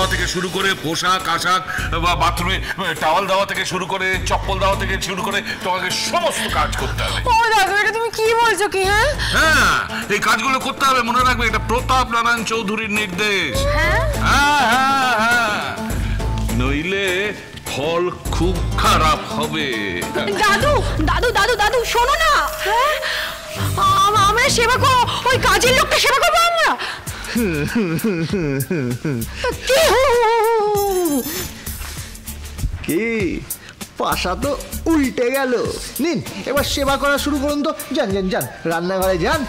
দেওয়া থেকে শুরু করে পোশাক আশাক বা বাথরুমে টাওয়াল দেওয়া থেকে শুরু করে চপ্পল দেওয়া থেকে শুরু করে তোমাকে সমস্ত কাজ করতে হবে। ও দাদু, এটা তুমি কি বলছো কি? হ্যাঁ হ্যাঁ, এই কাজগুলো করতে হবে, মনে রাখবে এটা প্রতাপ নারায়ণ চৌধুরীর নির্দেশ। হ্যাঁ হ্যাঁ হ্যাঁ হ্যাঁ, নইলে ফল খুব খারাপ হবে। দাদু দাদু দাদু দাদু শোনো না। হ্যাঁ, আমরা সেবা করো, ওই কাজের লোকটা সেবা করবো আমরা। কি পাশা তো উল্টে গেল। নিন এবার সেবা করা শুরু করুন তো। যান যান যান, রান্নাঘরে যান,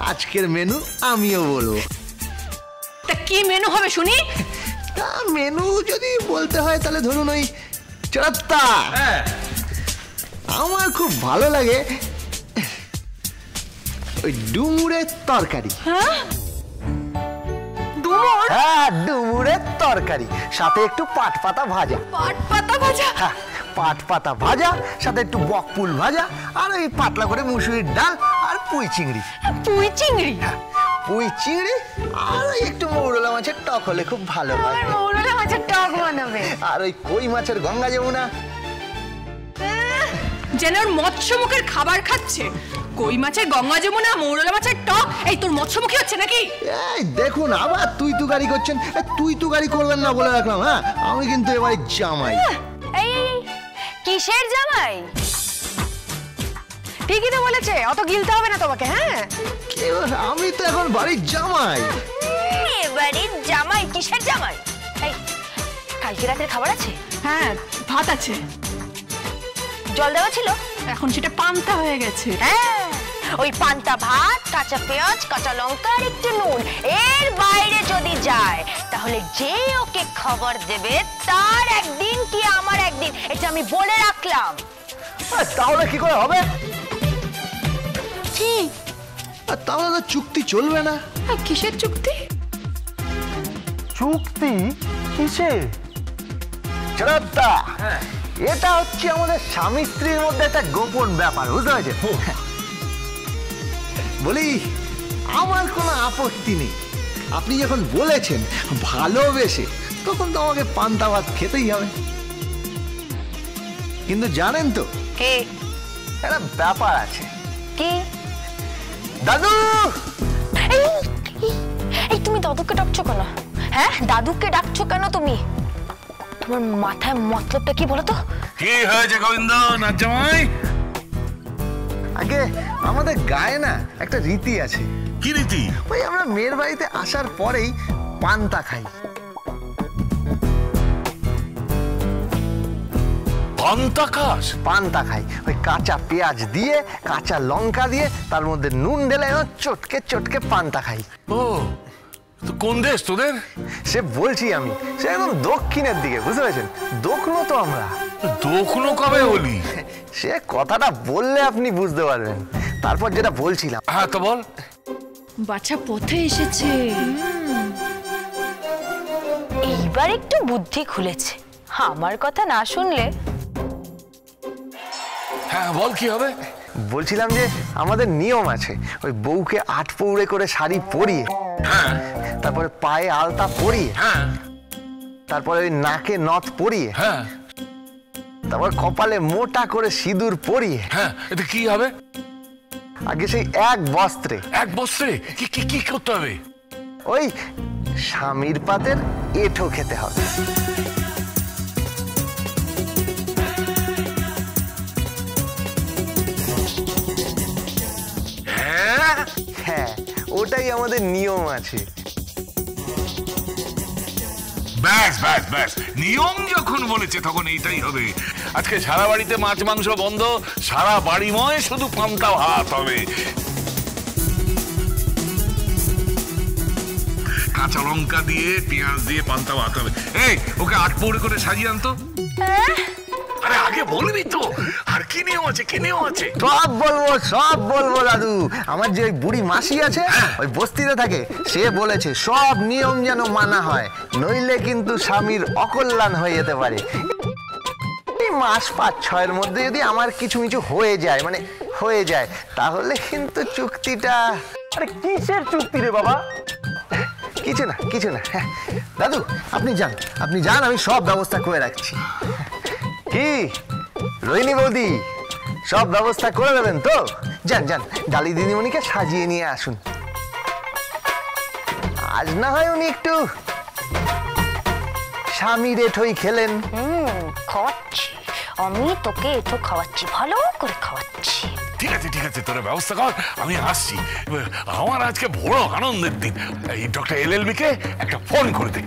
আজকের মেনু আমিও বলবো। তা কি মেনু হবে শুনি? তা মেনু যদি বলতে হয় তাহলে ধরুন ওই চড়াত্তা। আমার খুব ভালো লাগে ওই ডুমুরের তরকারি। হ্যাঁ ডুমুর? হ্যাঁ, ডুমুরের তরকারি সাথে একটু পাট পাতা ভাজা। পাট পাতা ভাজা? হ্যাঁ, পাট পাতা ভাজা সাথে একটু বকফুল ভাজা আর ওই পাতলা করে মুসুরির ডাল আর পুঁই চিংড়ি। পুঁই চিংড়ি? হ্যাঁ, পুঁই চিংড়ি আর ওই একটু মৌরলা মাছের টক হলে খুব ভালো হয়। মৌরলা মাছের টক বানাবে? আর ওই কই মাছের গঙ্গা যমুনা। যেন ওর মৎস্যমুখের খাবার খাচ্ছে। কই মাছের গঙ্গা যমুনা, মৌরলা মাছের টক, এই তোর মৎস্যমুখী হচ্ছে নাকি? এই দেখুন আবার তুই গাড়ি করছেন। তুই গাড়ি করবেন না বলে রাখলাম। হ্যাঁ, আমি কিন্তু এবারে জামাই। এই কিসের জামাই? ঠিকই তো বলেছে, অত গিলতে হবে না তোমাকে। হ্যাঁ, আমি তো এখন বাড়ির জামাই। বাড়ির জামাই? কিসের জামাই? এই কালকে রাতের খাবার আছে? হ্যাঁ, ভাত আছে। জল দেওয়া ছিল? এখন সেটা পান্তা হয়ে গেছে। হ্যাঁ, ওই পান্তা ভাত, কাঁচা পেঁয়াজ, কাঁচা লঙ্কা আর একটু নুন, এর বাইরে যদি যায় তাহলে যে ওকে খবর দেবে তার একদিন কি আমার একদিন, এটা আমি বলে রাখলাম। তাহলে কি করে হবে? কি? তাহলে তো চুক্তি চলবে না। কিসের চুক্তি? চুক্তি কিসের? চড়াত্তা, এটা হচ্ছে আমাদের স্বামী স্ত্রীর মধ্যে একটা গোপন ব্যাপার, বুঝতে পারছেন? বলি আমার কোনো আপত্তি নেই। আপনি যখন বলেছেন ভালোবেসে, তখন তো আমাকে পান্তা ভাত খেতেই হবে। কিন্তু জানেন তো একটা ব্যাপার আছে। কি? দাদু! এই তুমি দাদুকে ডাকছো কেন? হ্যাঁ, দাদুকে ডাকছো কেন তুমি? তোমার মাথায় মতলবটা কি বলো তো? কি হয়েছে গোবিন্দ নাচ জামাই? আগে আমাদের গায়ে না একটা রীতি আছে। কি রীতি? ওই আমরা মেয়ের বাড়িতে আসার পরেই পান্তা খাই। পান্তা খাস? পান্তা খাই ওই কাঁচা পেঁয়াজ দিয়ে, কাঁচা লঙ্কা দিয়ে, তার মধ্যে নুন ঢেলে চটকে চটকে পান্তা খাই। ও, তো কোন দেশ তোদের? সে বলছি আমি, সে একদম দক্ষিণের দিকে, বুঝতে পেরেছেন? দক্ষিণ তো আমরা। দক্ষিণ কবে হলি? সে কথাটা বললে আপনি বুঝতে পারবেন। তারপর যেটা বলছিলাম। হ্যাঁ তো বল। বাচ্চা পথে এসেছে, এইবার একটু বুদ্ধি খুলেছে। আমার কথা না শুনলে। হ্যাঁ বল, কি হবে? বলছিলাম যে আমাদের নিয়ম আছে, ওই বউকে 8 পৌড়ে করে শাড়ি পরিয়ে, হ্যাঁ, তারপরে পায়ে আলতা পরিয়ে, হ্যাঁ, তারপরে ওই নাকে নথ পরিয়ে, হ্যাঁ, তারপর কপালে মোটা করে সিঁদুর পরিয়ে, হ্যাঁ, এটা কি হবে? আগে সেই এক বস্ত্রে। এক বস্ত্রে কি কি কি করতে হবে? ওই স্বামীর পাতের এঁঠো খেতে হবে। হ্যাঁ, ওটাই আমাদের নিয়ম আছে। ব্যাস ব্যাস ব্যাস, নিয়ম যখন বলেছে তখন এইটাই হবে। আজকে সারা বাড়িতে মাছ মাংস বন্ধ, সারা বাড়িময় শুধু পান্তা ভাত হবে। কাঁচা লঙ্কা দিয়ে, পেঁয়াজ দিয়ে পান্তা ভাত হবে। এই, ওকে 8 পৌড়ে করে সাজিয়ে আনতো। আরে আগে বলবি তো, আর কি নিয়ম আছে, কি নিয়ম আছে? সব বলবো দাদু। আমার যে ওই বুড়ি মাসি আছে, ওই বস্তিতে থাকে, সে বলেছে সব নিয়ম যেন মানা হয়, নইলে কিন্তু স্বামীর অকল্যাণ হয়ে যেতে পারে। এই মাস 5-6 মধ্যে যদি আমার কিছু হয়ে যায়, মানে হয়ে যায়, তাহলে কিন্তু চুক্তিটা। আরে কিসের চুক্তি রে বাবা? কিছু না কিছু না। দাদু আপনি যান, আমি সব ব্যবস্থা করে রাখছি। কি রোহিণী বৌদি, সব ব্যবস্থা করে দেবেন তো? যান ডালি দিদিমণিকে সাজিয়ে নিয়ে আসুন। আজ না হয় উনি একটু স্বামীর এঠোই খেলেন। খাওয়াচ্ছি আমি তোকে, এঠো খাওয়াচ্ছি, ভালো করে খাওয়াচ্ছি। ঠিক আছে তোরা ব্যবস্থা কর, আমি আসছি। আমার আজকে বড় আনন্দের দিন। এই ডক্টর এলএলবি কে একটা ফোন করে দে।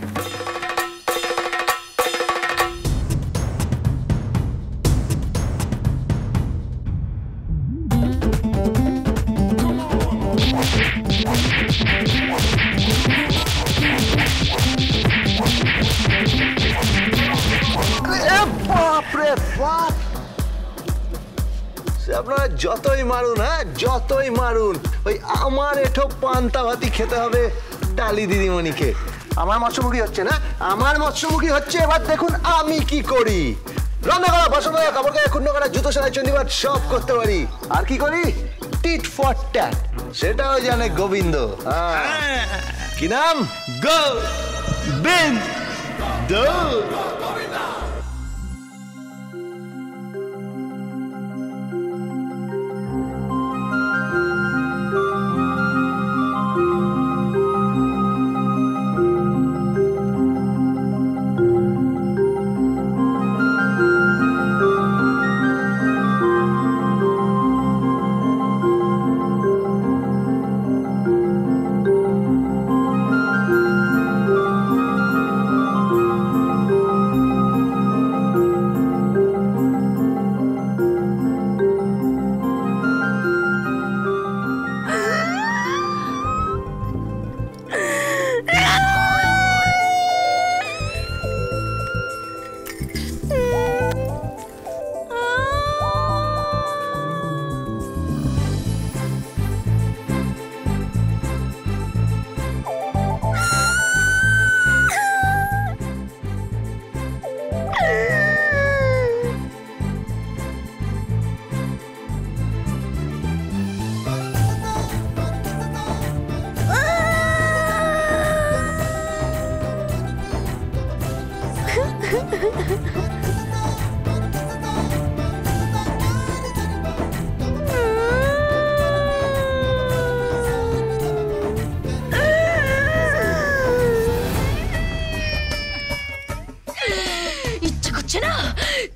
আপনারা যতই মারুন, যতই মারুন, ওই আমার এঠো পান্তা ভাতি খেতে হবে টালি দিদিমণিকে। আমার মৎস্যমুখী হচ্ছে না, আমার মৎস্যমুখী হচ্ছে। এবার দেখুন আমি কি করি। রান্না করা, বাসন করা, কাপড় কাচা, ক্ষুণ্ণ করা, জুতো সেলাই, চণ্ডীপাঠ সব করতে পারি। আর কি করি? টিট ফর ট্যাট, সেটাও জানে গোবিন্দ। কি নাম? গোবিন্দ।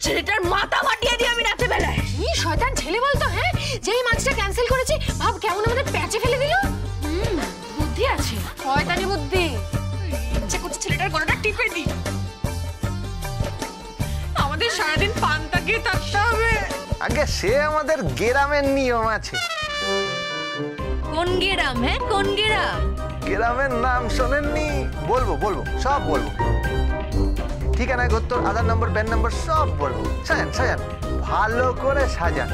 ছেলেটার মাথা ফাটিয়ে দিয়ে আমি রাতে বেলায়। কি শয়তান ছেলে বলতো। হ্যাঁ, যেই মাছটা ক্যান্সেল করেছি ভাব কেমন আমাদের প্যাচে ফেলে দিল। বুদ্ধি আছে, শয়তানি বুদ্ধি। ইচ্ছে করছে ছেলেটার গলাটা টিপে দি। আমাদের সারাদিন পান্তা খেয়ে থাকতে হবে। আগে সে আমাদের গ্রামের নিয়ম আছে। কোন গ্রাম? হ্যাঁ কোন গ্রাম? গ্রামের নাম শোনেননি? বলবো সব বলবো। ঠিকানা, গোত্তর, আধার নম্বর, প্যান নম্বর সব বলবো। সাজান ভালো করে সাজান।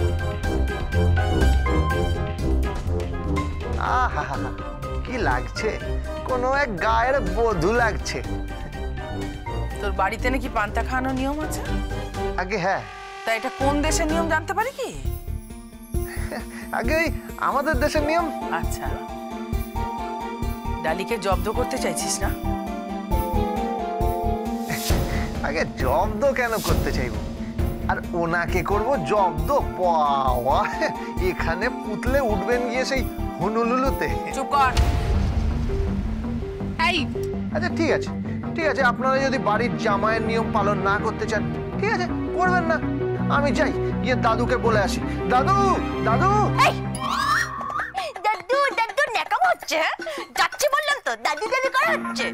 আহা কি লাগছে, কোনো এক গায়ের বধূ লাগছে। তোর বাড়িতে নাকি পান্তা খাওয়ানোর নিয়ম আছে? আগে হ্যাঁ। তা এটা কোন দেশের নিয়ম জানতে পারি কি? আগে আমাদের দেশের নিয়ম। আচ্ছা, ডালিকে জব্দ করতে চাইছিস না? আগে জব্দ কেন করতে চাইবো, আর ওনাকে করব জব্দ? বাবা, এখানে পুতলে উঠবেন গিয়ে সেই হুনুলুলুতে। চুপ কর। এই আচ্ছা ঠিক আছে, আপনারা যদি বাড়ির জামাইয়ের নিয়ম পালন না করতে চান, ঠিক আছে করবেন না। আমি যাই, গিয়ে দাদুকে বলে আসি। দাদু দাদু ন্যাকাম হচ্ছে। যাচ্ছি বললাম তো, দাদু করা হচ্ছে।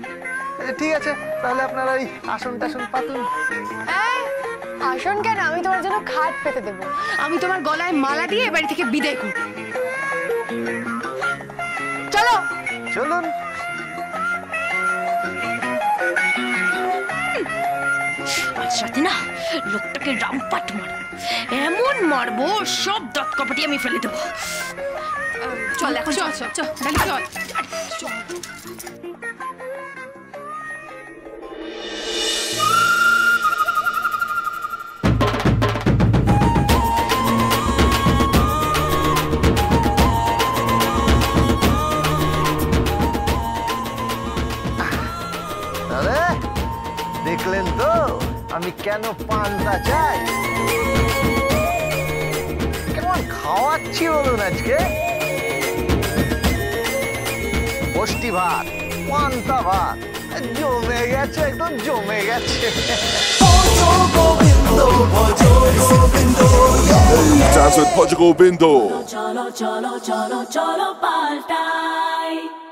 আচ্ছা ঠিক আছে, তাহলে আপনারা এই আসন টাসন পাতুন। আসন কেন, আমি তোমার জন্য খাট পেতে দেবো। আমি তোমার গলায় মালা দিয়ে এ বাড়ি থেকে বিদায় করব। চলুন। আজ রাতে না লোকটাকে রামপাট মারবো, এমন মারবো সব দাঁত কপাটি আমি ফেলে দেবো। চল এখন চল। দেখলেন তো আমি কেন পান্তা চাই? কেমন খাওয়াচ্ছি বলুন আজকে? বষ্টি ভাত, পান্তা ভাত, জমে গেছে, একদম জমে গেছে। Dance with Portugal Bindo. Cholo, cholo, cholo, cholo, paltai.